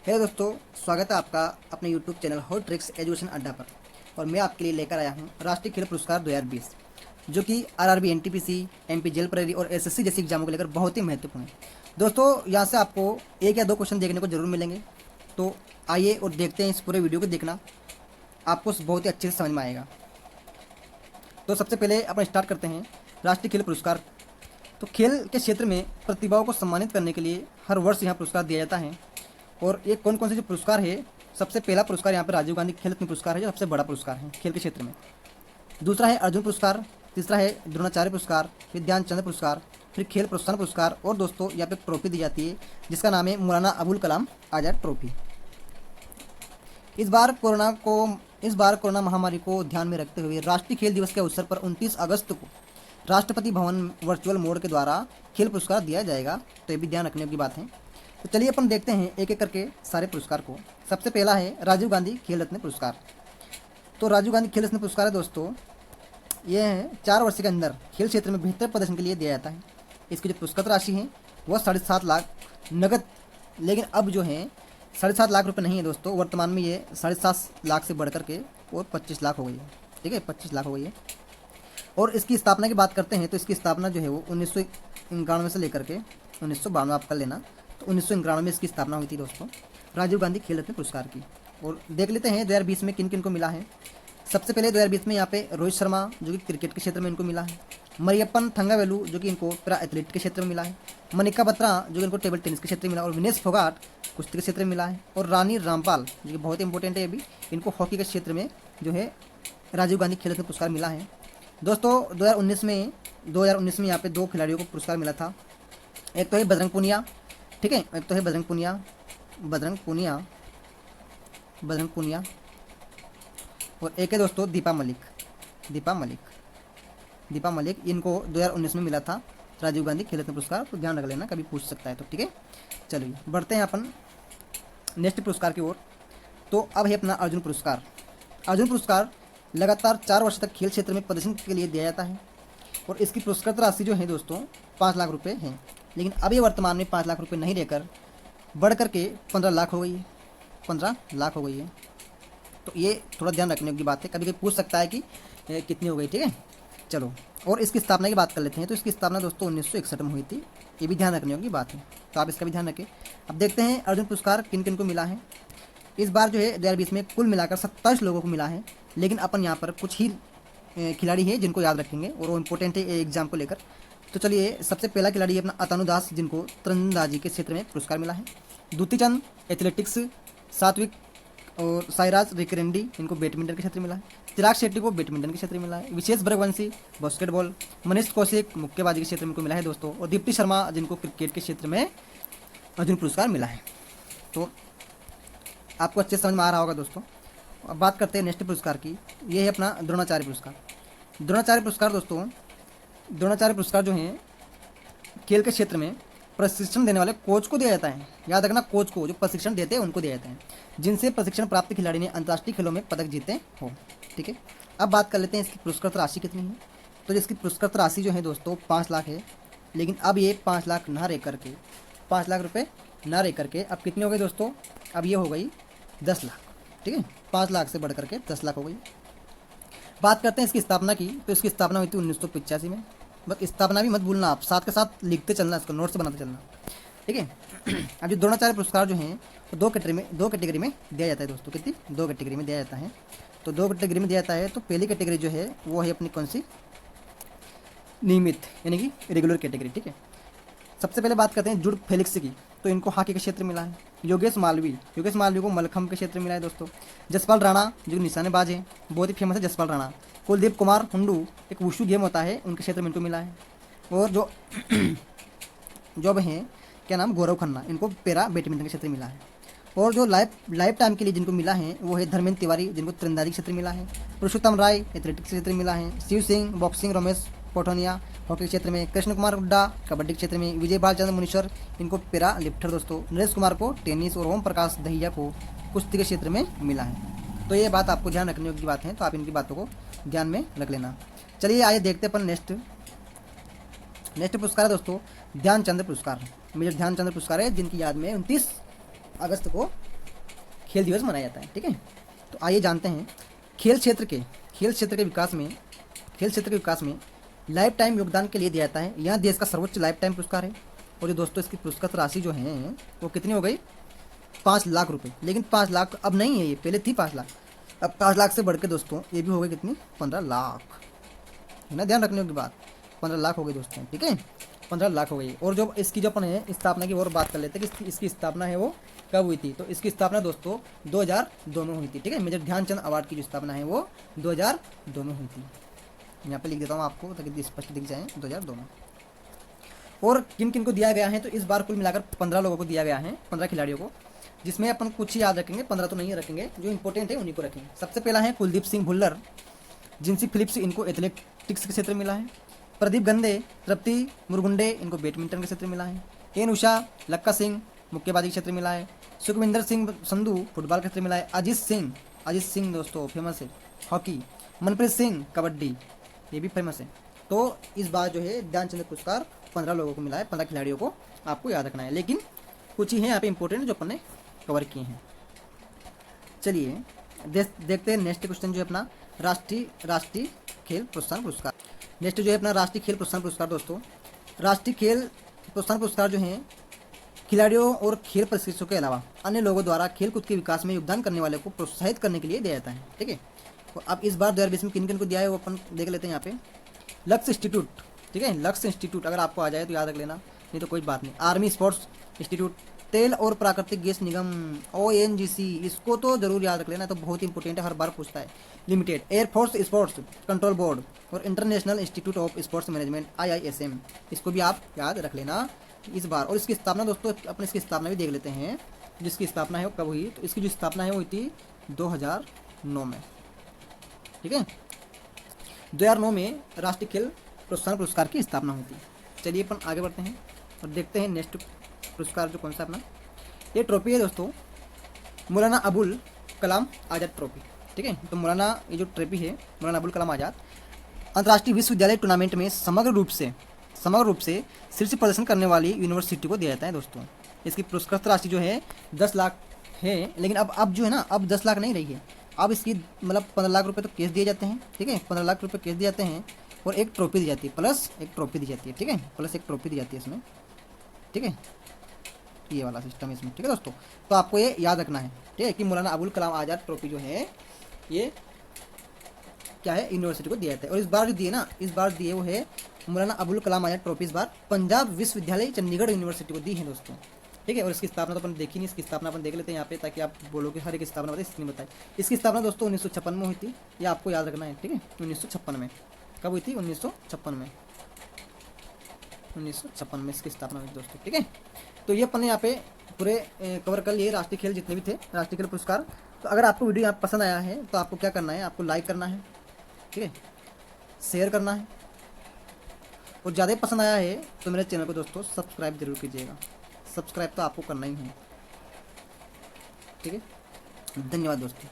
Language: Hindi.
हेलो दोस्तों, स्वागत है आपका अपने YouTube channel hot tricks education अड्डा पर। और मैं आपके लिए लेकर आया हूं राष्ट्रीय खेल पुरस्कार 2020, जो कि आरआरबी, एनटीपीसी, एमपी जेल प्रेरी और एसएससी जैसे एग्जामों को लेकर बहुत ही महत्वपूर्ण है। दोस्तों, यहाँ से आपको एक या दो क्वेश्चन देखने को जरूर मिलेंगे, तो आइए और देखते हैं। इस पूरे वीडियो को देखना आपको बहुत ही अच्छे से समझ में आएगा। तो सबसे पहले अपन स्टार्ट करते हैं राष्ट्रीय खेल पुरस्कार। तो खेल के क्षेत्र में प्रतिभाओं को सम्मानित करने के लिए हर वर्ष यहाँ पुरस्कार दिया जाता है। और ये कौन कौन से जो पुरस्कार है, सबसे पहला पुरस्कार यहाँ पर राजीव गांधी खेल रत्न पुरस्कार है, जो सबसे बड़ा पुरस्कार है खेल के क्षेत्र में। दूसरा है अर्जुन पुरस्कार, तीसरा है द्रोणाचार्य पुरस्कार, फिर ध्यानचंद पुरस्कार, फिर खेल प्रोत्साहन पुरस्कार, और दोस्तों यहाँ पे ट्रॉफी दी जाती है जिसका नाम है मौलाना अबुल कलाम आज़ाद ट्रॉफी। इस बार कोरोना महामारी को ध्यान में रखते हुए राष्ट्रीय खेल दिवस के अवसर पर 29 अगस्त को राष्ट्रपति भवन वर्चुअल मोड के द्वारा खेल पुरस्कार दिया जाएगा। तो ये भी ध्यान रखने की बात है। तो चलिए अपन देखते हैं एक एक करके सारे पुरस्कार को। सबसे पहला है राजीव गांधी खेल रत्न पुरस्कार। तो राजीव गांधी खेल रत्न पुरस्कार है दोस्तों, ये है 4 वर्ष के अंदर खेल क्षेत्र में बेहतर प्रदर्शन के लिए दिया जाता है। इसकी जो पुरस्कार राशि है वह 7.5 लाख नगद, लेकिन अब जो है 7.5 लाख रुपये नहीं है दोस्तों, वर्तमान में ये 7.5 लाख से बढ़ करके और 25 लाख हो गई है। ठीक है, 25 लाख हो गई है। और इसकी स्थापना की बात करते हैं तो इसकी स्थापना जो है वो 1991 से लेकर के 1992 आप कर लेना। तो 1991 में इसकी स्थापना हुई थी दोस्तों, राजीव गांधी खेल रत्न पुरस्कार की। और देख लेते हैं 2020 में किन किन को मिला है। सबसे पहले 2020 में यहाँ पे रोहित शर्मा जो कि क्रिकेट के क्षेत्र में इनको मिला है, मरियप्पन थंगावेलु जो कि इनको पैरा एथलीट के क्षेत्र में मिला है, मनिका बत्रा जो कि इनको टेबल टेनिस के क्षेत्र में मिला, और विनेश फोगाट कुश्ती के क्षेत्र में मिला है, और रानी रामपाल जो कि बहुत इंपॉर्टेंट है, अभी इनको हॉकी के क्षेत्र में जो है राजीव गांधी खेल रत्न पुरस्कार मिला है। दोस्तों 2019 में यहाँ पे 2 खिलाड़ियों को पुरस्कार मिला था। एक तो है बजरंग पुनिया, ठीक है, एक तो है बजरंग पुनिया, और एक है दोस्तों दीपा मलिक। इनको 2019 में मिला था राजीव गांधी खेल रत्न पुरस्कार। तो ध्यान रख लेना, कभी पूछ सकता है तो। ठीक है, चलिए बढ़ते हैं अपन नेक्स्ट पुरस्कार की ओर। तो अब है अपना अर्जुन पुरस्कार लगातार 4 वर्ष तक खेल क्षेत्र में प्रदर्शन के लिए दिया जाता है। और इसकी पुरस्कृत राशि जो है दोस्तों 5 लाख रुपये है, लेकिन अभी वर्तमान में 5 लाख रुपये नहीं रहकर बढ़ करके 15 लाख हो गई है। तो ये थोड़ा ध्यान रखने की बात है, कभी कभी पूछ सकता है कि कितनी हो गई। ठीक है, चलो। और इसकी स्थापना की बात कर लेते हैं। तो इसकी स्थापना दोस्तों 1961 में हुई थी, ये भी ध्यान रखने की बात है, तो आप इसका भी ध्यान रखें। अब देखते हैं अर्जुन पुरस्कार किन किन को मिला है। इस बार जो है 2020 में कुल मिलाकर 27 लोगों को मिला है, लेकिन अपन यहाँ पर कुछ ही खिलाड़ी है जिनको याद रखेंगे और वो इम्पोर्टेंट है एग्जाम को लेकर। तो चलिए, सबसे पहला खिलाड़ी है अपना अतानु दास, जिनको तीरंदाजी के क्षेत्र में पुरस्कार मिला है। दूती चंद एथलेटिक्स, सात्विक और साईराज रिकरेंडी इनको बैडमिंटन के क्षेत्र में मिला है। चिराग शेट्टी को बैडमिंटन के क्षेत्र में मिला है। विशेष भरगवंशी बास्केटबॉल, मनीष कौशिक मुक्केबाजी के क्षेत्र में को मिला है दोस्तों, और दीप्ति शर्मा जिनको क्रिकेट के क्षेत्र में अर्जुन पुरस्कार मिला है। तो आपको अच्छे समझ में आ रहा होगा दोस्तों। अब बात करते हैं नेक्स्ट पुरस्कार की। ये है अपना द्रोणाचार्य पुरस्कार दोस्तों, द्रोणाचार्य पुरस्कार जो है खेल के क्षेत्र में प्रशिक्षण देने वाले कोच को दिया जाता है। याद रखना, कोच को, जो प्रशिक्षण देते हैं उनको दिया जाता है, जिनसे प्रशिक्षण प्राप्त खिलाड़ी ने अंतर्राष्ट्रीय खेलों में पदक जीते हो। ठीक है, अब बात कर लेते हैं इसकी पुरस्कृत राशि कितनी है। तो इसकी पुरस्कृत राशि जो है दोस्तों 5 लाख है, लेकिन अब ये 5 लाख ना रह करके 5 लाख रुपये ना रह करके अब कितनी हो गई दोस्तों, अब ये हो गई 10 लाख। ठीक है, 5 लाख से बढ़ करके 10 लाख हो गई। बात करते हैं इसकी स्थापना की। तो इसकी स्थापना हुई थी 1985 में। बस स्थापना भी मत भूलना, आप साथ के साथ लिखते चलना, इसको नोट्स बनाते चलना। ठीक है, अब जो द्रोणाचार्य पुरस्कार जो है वो 2 कैटेगरी में दिया जाता है दोस्तों। कितनी? 2 कैटेगरी में दिया जाता है। तो 2 कैटेगरी में दिया जाता है। तो पहली कैटेगरी जो है वो है अपनी कौन सी, नियमित यानी कि रेगुलर कैटेगरी। ठीक है, सबसे पहले बात करते हैं जुड़ फेलिक्स की। तो इनको हॉकी के क्षेत्र में मिला है। योगेश मालवी को मलखम्ब के क्षेत्र में मिला है दोस्तों। जसपाल राणा जो निशानेबाज है, बहुत ही फेमस है जसपाल राणा। कुलदीप कुमार हुंडू, एक वुशु गेम होता है, उनके क्षेत्र में इनको मिला है। और जो अब हैं क्या नाम, गौरव खन्ना, इनको पैरा बैडमिंटन के क्षेत्र में मिला है। और जो लाइफ टाइम के लिए जिनको मिला है वो है धर्मेंद्र तिवारी, जिनको तीरंदाजी के क्षेत्र में मिला है। पुरुषोत्तम राय एथलेटिक्स के क्षेत्र में मिला है। शिव सिंह बॉक्सिंग, रमेश पठौनिया हॉकी के क्षेत्र में, कृष्ण कुमार हुड्डा कबड्डी के क्षेत्र में, विजय भालचंद्र मुनीश्वर इनको पैरा लिफ्टर दोस्तों, नरेश कुमार को टेनिस, और ओम प्रकाश दहिया को कुश्ती के क्षेत्र में मिला है। तो ये बात आपको ध्यान रखने की बात है, तो आप इनकी बातों को ध्यान में रख लेना। चलिए आइए देखते हैं अपन नेक्स्ट पुरस्कार है दोस्तों ध्यानचंद पुरस्कार। मेजर ध्यानचंद पुरस्कार है, जिनकी याद में 29 अगस्त को खेल दिवस मनाया जाता है। ठीक है, तो आइए जानते हैं खेल क्षेत्र के विकास में लाइफ टाइम योगदान के लिए दिया जाता है। यह देश का सर्वोच्च लाइफ टाइम पुरस्कार है। और ये दोस्तों इसकी पुरस्कार राशि जो है वो कितनी हो गई, 5 लाख रुपए। लेकिन 5 लाख अब नहीं है, ये पहले थी 5 लाख, अब 5 लाख से बढ़ के दोस्तों ये भी हो गई कितनी, 15 लाख, है ना, ध्यान रखने की बात, 15 लाख हो गई दोस्तों। ठीक है, 15 लाख हो गई। और जो इसकी जो अपन है स्थापना की और बात कर लेते हैं कि इसकी स्थापना है वो कब हुई थी। तो इसकी स्थापना दोस्तों 2002 में हुई थी। ठीक है, मेजर ध्यानचंद अवार्ड की जो स्थापना है वो 2002 में हुई थी। यहाँ पे लिख देता हूँ आपको ताकि स्पष्ट दिख जाए, 2002 में। और किन किन को दिया गया है, तो इस बार कुल मिलाकर 15 लोगों को दिया गया है, 15 खिलाड़ियों को, जिसमें अपन कुछ ही याद रखेंगे, 15 तो नहीं रखेंगे, जो इंपॉर्टेंट है उन्हीं को रखेंगे। सबसे पहला है कुलदीप सिंह भुल्लर, जिनसी फिलिप्स, इनको एथलेटिक्स के क्षेत्र में मिला है। प्रदीप गंदे, तृप्ति मुरगुंडे, इनको बैडमिंटन के क्षेत्र में मिला है। एन उषा, लक्का सिंह, मुक्केबाजी के क्षेत्र में मिला है। सुखविंदर सिंह संधू, फुटबॉल के क्षेत्र में मिला है। अजीत सिंह दोस्तों फेमस है हॉकी। मनप्रीत सिंह कबड्डी, ये भी फेमस है। तो इस बार जो है ध्यानचंद पुरस्कार 15 लोगों को मिला है, 15 खिलाड़ियों को आपको याद रखना है। लेकिन कुछ ही हैं यहाँ पे इंपॉर्टेंट जो अपन ने कवर किए हैं। चलिए देखते हैं नेक्स्ट क्वेश्चन जो है अपना राष्ट्रीय खेल प्रोत्साहन पुरस्कार। नेक्स्ट जो है अपना राष्ट्रीय खेल प्रोत्साहन पुरस्कार दोस्तों। राष्ट्रीय खेल प्रोत्साहन पुरस्कार जो है खिलाड़ियों और खेल प्रशिक्षकों के अलावा अन्य लोगों द्वारा खेल कूद के विकास में योगदान करने वाले को प्रोत्साहित करने के लिए दिया जाता है। ठीक है, तो अब इस बार 2020 में किन किन को दिया है वो अपन देख लेते हैं यहाँ पे। लक्ष्य इंस्टीट्यूट, ठीक है, लक्ष्य इंस्टीट्यूट अगर आपको आ जाए तो याद रख लेना, नहीं तो कोई बात नहीं। आर्मी स्पोर्ट्स इंस्टीट्यूट, तेल और प्राकृतिक गैस निगम ONGC, इसको तो जरूर याद रख लेना, तो बहुत इंपॉर्टेंट है, हर बार पूछता है। Limited, air force sports control board और international institute of sports management IISM, इसको भी आप याद रख लेना इस बार। और इसकी स्थापना दोस्तों अपने इसकी स्थापना भी देख लेते हैं, जिसकी स्थापना है वो कब हुई। तो इसकी जो स्थापना है वो हुई थी 2009 में। ठीक है, 2009 में राष्ट्रीय खेल प्रोत्साहन पुरस्कार की स्थापना हुई थी। चलिए अपन आगे बढ़ते हैं और देखते हैं नेक्स्ट पुरस्कार जो कौन सा अपना। ये ट्रॉफी है दोस्तों मौलाना अबुल कलाम आज़ाद ट्रॉफी। ठीक है, तो मौलाना ये जो ट्रॉफी है मौलाना अबुल कलाम आज़ाद अंतर्राष्ट्रीय विश्वविद्यालय टूर्नामेंट में समग्र रूप से शीर्ष प्रदर्शन करने वाली यूनिवर्सिटी को दिया जाता है दोस्तों। इसकी पुरस्कार राशि जो है 10 लाख है, लेकिन अब जो है ना, अब 10 लाख नहीं रही है, अब इसकी मतलब 15 लाख रुपए तो केस दिए जाते हैं। ठीक है, 15 लाख रुपए केस दिए जाते हैं और एक ट्रॉफी दी जाती है, प्लस एक ट्रॉफी दी जाती है। ठीक है, प्लस एक ट्रॉफी दी जाती है इसमें। ठीक है, ये वाला सिस्टम है इसमें। ठीक है दोस्तों, तो आपको ये याद रखना है, ठीक है, कि मौलाना अबुल कलाम आज़ाद ट्रॉफी जो है ये क्या है, यूनिवर्सिटी को दिया जाता है। और इस बार जो दिए ना, इस बार दिए वो है मौलाना अबुल कलाम आज़ाद ट्रॉफी, इस बार पंजाब विश्वविद्यालय चंडीगढ़ यूनिवर्सिटी को दी है दोस्तों। ठीक है, और इसकी स्थापना तो अपन देखी नहीं, इसकी स्थापना अपन देख लेते हैं यहाँ पे, ताकि आप बोलोगे हर एक स्थापना बताए, इसकी बताए। इसकी स्थापना दोस्तों 1956 में हुई थी, ये आपको याद रखना है। ठीक है, 1956 में कब हुई थी, 1956 में, 1956 में इसकी स्थापना हुई दोस्तों। ठीक है, तो ये अपन ने यहाँ पे पूरे कवर कर लिए राष्ट्रीय खेल जितने भी थे, राष्ट्रीय खेल पुरस्कार। तो अगर आपको वीडियो यहाँ पसंद आया है तो आपको क्या करना है, आपको लाइक करना है, ठीक है, शेयर करना है, और ज़्यादा पसंद आया है तो मेरे चैनल को दोस्तों सब्सक्राइब जरूर कीजिएगा। सब्सक्राइब तो आपको करना ही है। ठीक है, धन्यवाद दोस्तों।